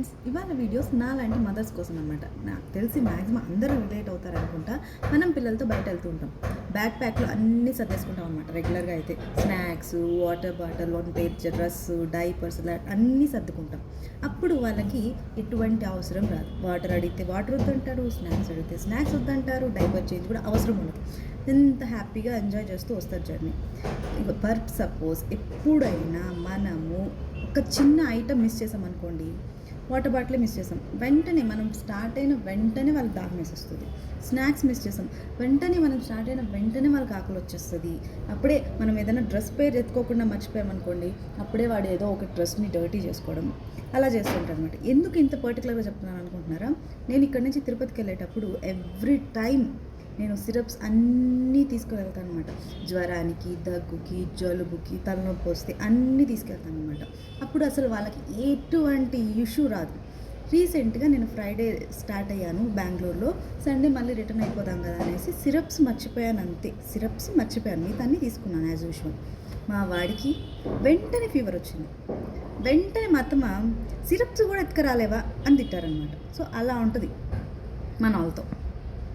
Friends, ఇవాళ videos నాలాంటి mothers కోసం అనమాట. నాకు తెలిసి మ్యాక్సిమం అందరూ రిలేట్ అవుతారు అనుకుంటా. మనం పిల్లలతో బయట వెళ్తూ ఉంటాం, బ్యాక్ ప్యాక్లో అన్నీ సర్దేసుకుంటాం అనమాట. రెగ్యులర్గా అయితే snacks, water bottle, one pair dress, diapers ఇలా అన్నీ సర్దుకుంటాం. అప్పుడు వాళ్ళకి ఎటువంటి అవసరం రాదు. వాటర్ అడిగితే వాటర్ వద్దంటారు, స్నాక్స్ అడిగితే స్నాక్స్ వద్దంటారు, డైపర్ చేంజ్ కూడా అవసరం ఉండదు. ఎంత హ్యాపీగా ఎంజాయ్ చేస్తూ వస్తారు జర్నీ. ఇక పర్ సపోజ్ ఎప్పుడైనా మనము ఒక చిన్న ఐటమ్ మిస్ చేసాం అనుకోండి, వాటర్ బాటిల్ మిస్ చేసాం, వెంటనే మనం స్టార్ట్ అయిన వెంటనే వాళ్ళకి దాహం వేసేస్తుంది. స్నాక్స్ మిస్ చేసాం, వెంటనే మనం స్టార్ట్ అయిన వెంటనే వాళ్ళకి ఆకలి వచ్చేస్తుంది. అప్పుడే మనం ఏదైనా డ్రెస్ పేరు ఎత్తుకోకుండా మర్చిపోయామనుకోండి, అప్పుడే వాడు ఏదో ఒక డ్రెస్ని డర్టీ చేసుకోవడం అలా చేస్తుంటారు అనమాట. ఎందుకు ఇంత పర్టికులర్గా చెప్తున్నాను అనుకుంటున్నారా? నేను ఇక్కడి నుంచి తిరుపతికి వెళ్ళేటప్పుడు ఎవ్రీ టైం నేను సిరప్స్ అన్నీ తీసుకుని వెళ్తాను అనమాట. జ్వరానికి, దగ్గుకి, జలుబుకి, తలనొప్పి వస్తే అన్నీ తీసుకెళ్తాను అనమాట. అప్పుడు అసలు వాళ్ళకి ఎటువంటి ఇష్యూ రాదు. రీసెంట్గా నేను ఫ్రైడే స్టార్ట్ అయ్యాను బెంగళూరులో, సండే మళ్ళీ రిటర్న్ అయిపోదాం కదా అనేసి సిరప్స్ మర్చిపోయాను, అంతే. సిరప్స్ మర్చిపోయాను, మిగతా అన్నీ తీసుకున్నాను యాజ్ యూజువల్. మా వాడికి వెంటనే ఫీవర్ వచ్చింది. వెంటనే మా అత్తమ్మ సిరప్స్ కూడా ఎత్తుకరాలేవా అని తిట్టారనమాట. సో అలా ఉంటుంది మన వాళ్ళతో.